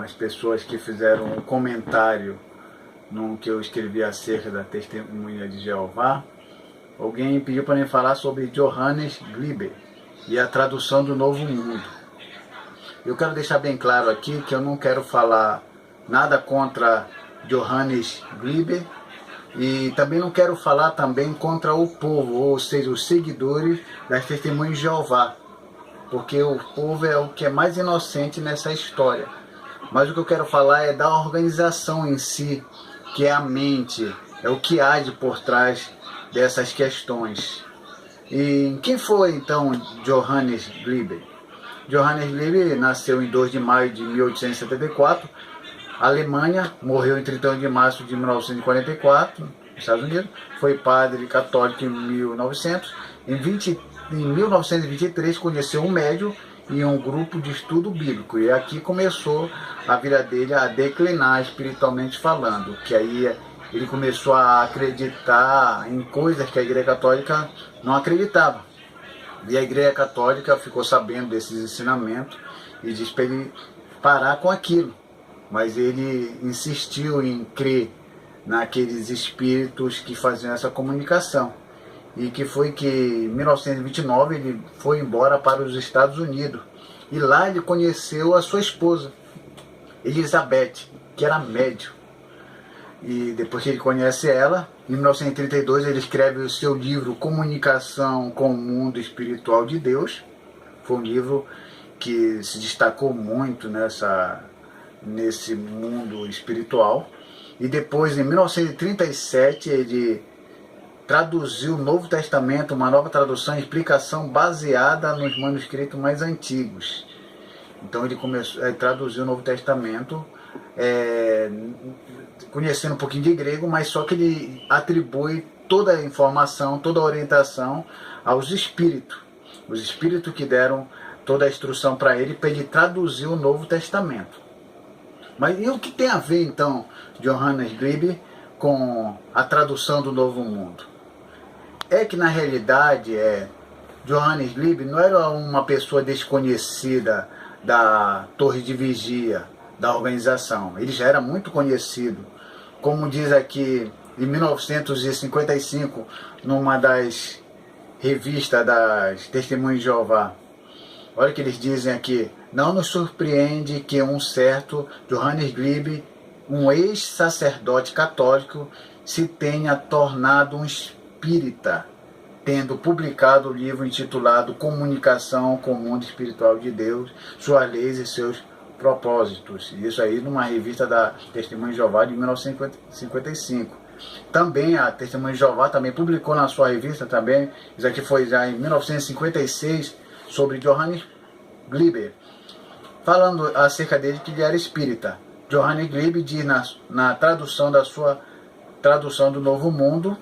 as pessoas que fizeram um comentário no que eu escrevi acerca da Testemunha de Jeová. Alguém pediu para mim falar sobre Johannes Gliber e a tradução do Novo Mundo. Eu quero deixar bem claro aqui que eu não quero falar nada contra Johannes Gliber e também não quero falar também contra o povo, ou seja, os seguidores das Testemunhas de Jeová, porque o povo é o que é mais inocente nessa história. Mas o que eu quero falar é da organização em si, que é a mente, é o que há de por trás dessas questões. E quem foi então Johannes Gliber? Johannes Gliber nasceu em 2 de maio de 1874, Alemanha, morreu em 31 de março de 1944, Estados Unidos, foi padre católico em 1900, em 1923 conheceu um médium e um grupo de estudo bíblico, e aqui começou a vida dele a declinar espiritualmente falando, que aí ele começou a acreditar em coisas que a Igreja Católica não acreditava. E a Igreja Católica ficou sabendo desses ensinamentos e disse para ele parar com aquilo. Mas ele insistiu em crer naqueles espíritos que faziam essa comunicação. E que foi que em 1929 ele foi embora para os Estados Unidos. E lá ele conheceu a sua esposa, Elizabeth, que era médium. E depois que ele conhece ela, em 1932 ele escreve o seu livro Comunicação com o Mundo Espiritual de Deus. Foi um livro que se destacou muito nesse mundo espiritual. E depois, em 1937, ele traduziu o Novo Testamento, uma nova tradução e explicação baseada nos manuscritos mais antigos. Então ele começou a traduzir o Novo Testamento, conhecendo um pouquinho de grego, mas só que ele atribui toda a informação, toda a orientação aos espíritos. Os espíritos que deram toda a instrução para ele traduzir o Novo Testamento. Mas e o que tem a ver então Johannes Gliber com a tradução do Novo Mundo? É que na realidade Johannes Gliber não era uma pessoa desconhecida da torre de vigia da organização. Ele já era muito conhecido. Como diz aqui, em 1955, numa das revistas das Testemunhas de Jeová, olha o que eles dizem aqui: não nos surpreende que um certo Johannes Gliber, um ex-sacerdote católico, se tenha tornado um espírita, tendo publicado o livro intitulado Comunicação com o Mundo Espiritual de Deus, Suas Leis e Seus Propósitos. Isso aí numa revista da Testemunha de Jeová de 1955. Também a Testemunha de Jeová também publicou na sua revista também, isso aqui foi já em 1956, sobre Johannes Gliber, falando acerca dele que ele era espírita. Johannes Gliber diz na tradução da sua tradução do Novo Mundo: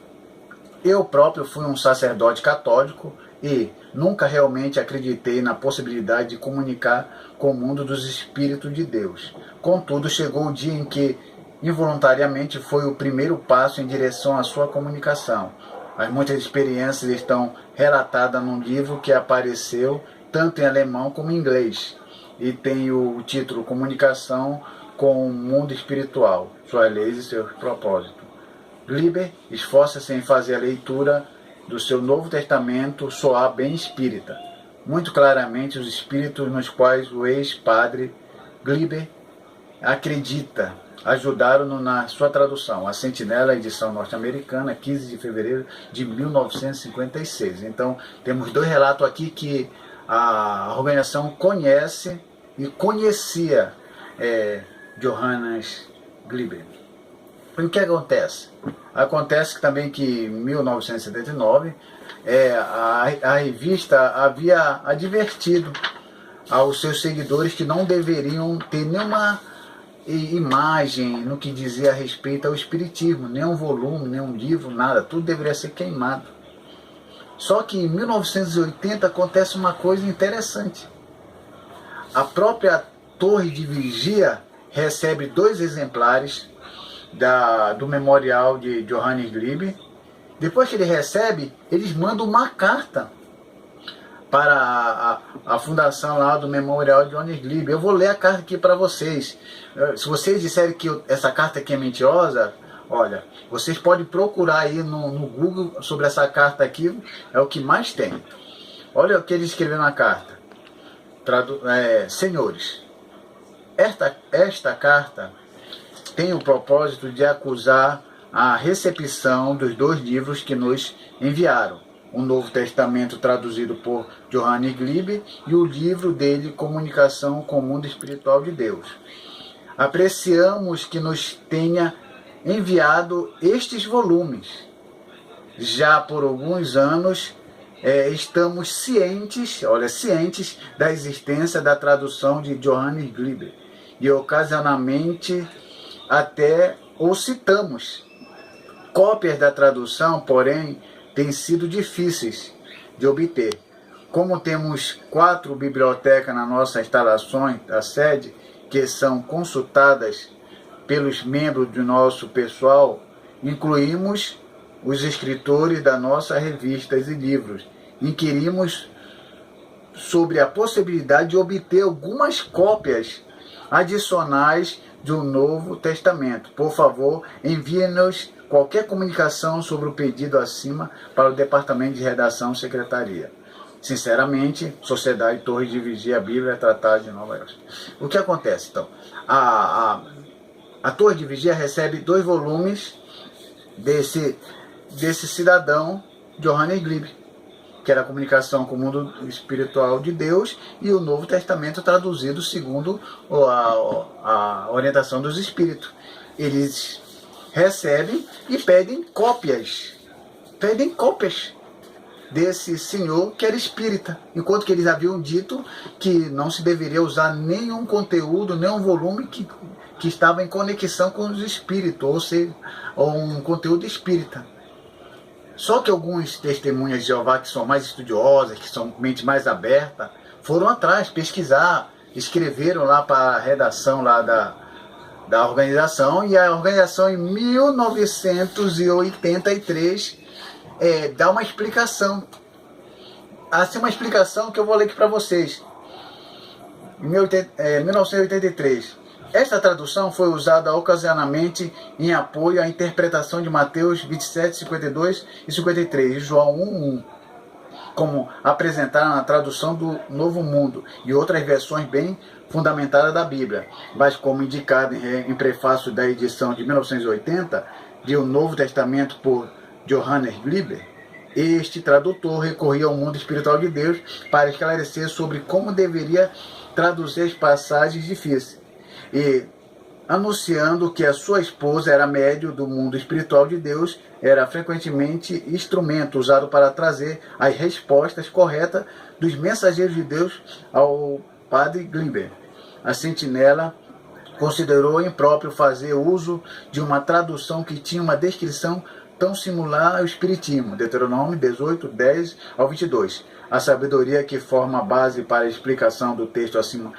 eu próprio fui um sacerdote católico e nunca realmente acreditei na possibilidade de comunicar com o mundo dos espíritos de Deus. Contudo, chegou o dia em que, involuntariamente, foi o primeiro passo em direção à sua comunicação. As muitas experiências estão relatadas num livro que apareceu tanto em alemão como em inglês, e tem o título Comunicação com o Mundo Espiritual, Suas Leis e Seus Propósitos. Gliber esforça-se em fazer a leitura do seu Novo Testamento soar bem espírita. Muito claramente, os espíritos nos quais o ex-padre Gliber acredita ajudaram-no na sua tradução. A Sentinela, edição norte-americana, 15 de fevereiro de 1956. Então, temos dois relatos aqui que a organização conhece e conhecia Johannes Gliber. E o que acontece? Acontece também que em 1979 a revista havia advertido aos seus seguidores que não deveriam ter nenhuma imagem no que dizia a respeito ao espiritismo, nem um volume, nem um livro, nada, tudo deveria ser queimado. Só que em 1980 acontece uma coisa interessante. A própria torre de vigia recebe 2 exemplares do memorial de Johannes Gliber. Depois que ele recebe, eles mandam uma carta para a fundação lá do Memorial de Johannes Glib. Eu vou ler a carta aqui para vocês. Se vocês disserem que essa carta aqui é mentirosa, olha, vocês podem procurar aí no Google sobre essa carta aqui, é o que mais tem. Olha o que ele escreveu na carta. Senhores, esta carta tem o propósito de acusar a recepção dos 2 livros que nos enviaram, o Novo Testamento traduzido por Johannes Glib e o livro dele, Comunicação com o Mundo Espiritual de Deus. Apreciamos que nos tenha enviado estes volumes. Já por alguns anos estamos cientes da existência da tradução de Johannes Glib e ocasionalmente até o citamos. Cópias da tradução, porém, têm sido difíceis de obter. Como temos 4 bibliotecas na nossa instalação, a sede, que são consultadas pelos membros do nosso pessoal, incluímos os escritores da nossa revistas e livros. Inquirimos sobre a possibilidade de obter algumas cópias adicionais do Novo Testamento. Por favor, envie-nos qualquer comunicação sobre o pedido acima para o Departamento de Redação Secretaria. Sinceramente, Sociedade Torre de Vigia Bíblia Tratado de Nova York. O que acontece, então? A Torre de Vigia recebe 2 volumes desse cidadão, Johannes Glib, que era a Comunicação com o Mundo Espiritual de Deus e o Novo Testamento traduzido segundo a orientação dos Espíritos. Eles recebem e pedem cópias desse senhor que era espírita, enquanto que eles haviam dito que não se deveria usar nenhum conteúdo, nenhum volume que estava em conexão com os espíritos, ou seja, um conteúdo espírita. Só que alguns testemunhas de Jeová que são mais estudiosas, que são mente mais aberta, foram atrás pesquisar, escreveram lá para a redação lá da organização, e a organização em 1983 dá uma explicação. Assim, uma explicação que eu vou ler aqui para vocês. Em 1983. Esta tradução foi usada ocasionalmente em apoio à interpretação de Mateus 27, 52 e 53 e João 1:1, como apresentaram na tradução do Novo Mundo e outras versões bem fundamentadas da Bíblia, mas como indicado em prefácio da edição de 1980 de O Novo Testamento por Johannes Glib, este tradutor recorria ao mundo espiritual de Deus para esclarecer sobre como deveria traduzir as passagens difíceis, e anunciando que a sua esposa era médium do mundo espiritual de Deus, era frequentemente instrumento usado para trazer as respostas corretas dos mensageiros de Deus ao padre Glib. A sentinela considerou impróprio fazer uso de uma tradução que tinha uma descrição tão similar ao Espiritismo, Deuteronômio 18, 10 ao 22. A sabedoria que forma a base para a explicação do texto acima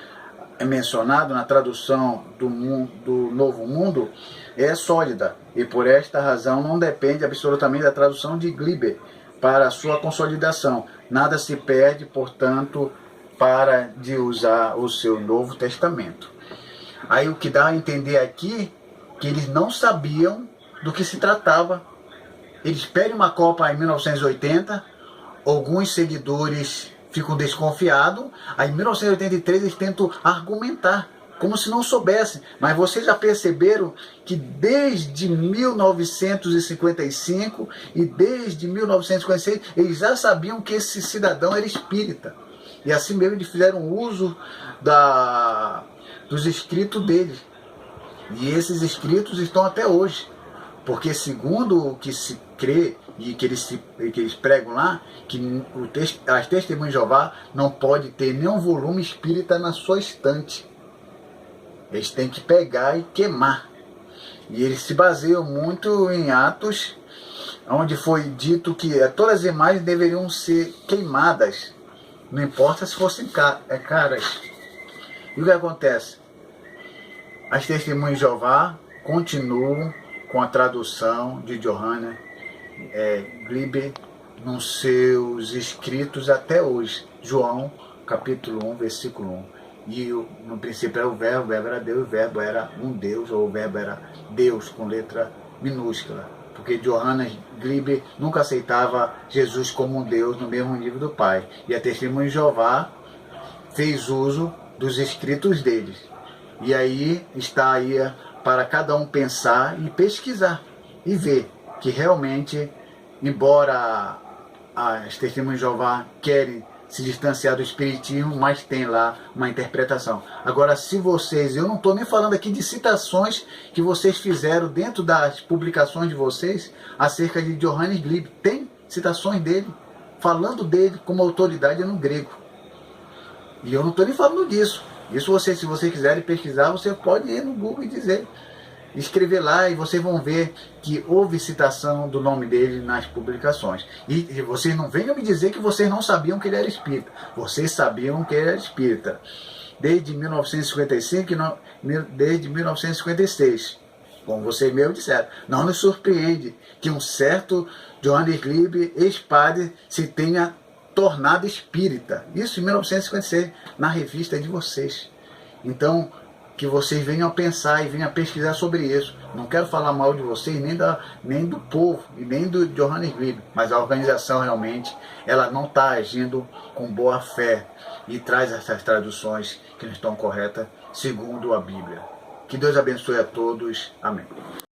mencionado na tradução do Novo Mundo é sólida e por esta razão não depende absolutamente da tradução de Glib para sua consolidação. Nada se perde, portanto, para de usar o seu Novo Testamento. Aí o que dá a entender aqui que eles não sabiam do que se tratava. Eles pedem uma Copa em 1980, alguns seguidores ficam desconfiados, aí em 1983 eles tentam argumentar, como se não soubessem. Mas vocês já perceberam que desde 1955 e desde 1956 eles já sabiam que esse cidadão era espírita. E assim mesmo eles fizeram uso dos escritos dele. E esses escritos estão até hoje. Porque segundo o que se crê e que eles pregam lá, que as testemunhas de Jeová não pode ter nenhum volume espírita na sua estante. Eles têm que pegar e queimar. E eles se baseiam muito em Atos, onde foi dito que todas as imagens deveriam ser queimadas, não importa se fossem caras. E o que acontece? As testemunhas de Jeová continuam com a tradução de Johannes Glib nos seus escritos até hoje. João, capítulo 1, versículo 1. E no princípio era o verbo era Deus, o verbo era um Deus, ou o verbo era Deus, com letra minúscula. Porque Johannes Gliebe nunca aceitava Jesus como um Deus no mesmo nível do Pai. E a Testemunha de Jeová fez uso dos escritos deles. E aí está aí para cada um pensar e pesquisar e ver que realmente, embora as Testemunhas de Jeová querem se distanciar do Espiritismo, mas tem lá uma interpretação. Agora, se vocês, eu não estou nem falando aqui de citações que vocês fizeram dentro das publicações de vocês acerca de Johannes Gliebe, tem citações dele, falando dele como autoridade no grego. E eu não estou nem falando disso. Isso você, se vocês quiserem pesquisar, você pode ir no Google e dizer, escrever lá, e vocês vão ver que houve citação do nome dele nas publicações. E vocês não venham me dizer que vocês não sabiam que ele era espírita. Vocês sabiam que ele era espírita desde 1955 e desde 1956. Como vocês mesmos disseram. Não nos surpreende que um certo Johannes Gliebe, ex-padre, se tenha tornado espírita. Isso em 1956, na revista de vocês. Então, que vocês venham a pensar e venham a pesquisar sobre isso. Não quero falar mal de vocês, nem do povo, e nem do Johannes Gliebe, mas a organização realmente, ela não está agindo com boa fé e traz essas traduções que não estão corretas, segundo a Bíblia. Que Deus abençoe a todos. Amém.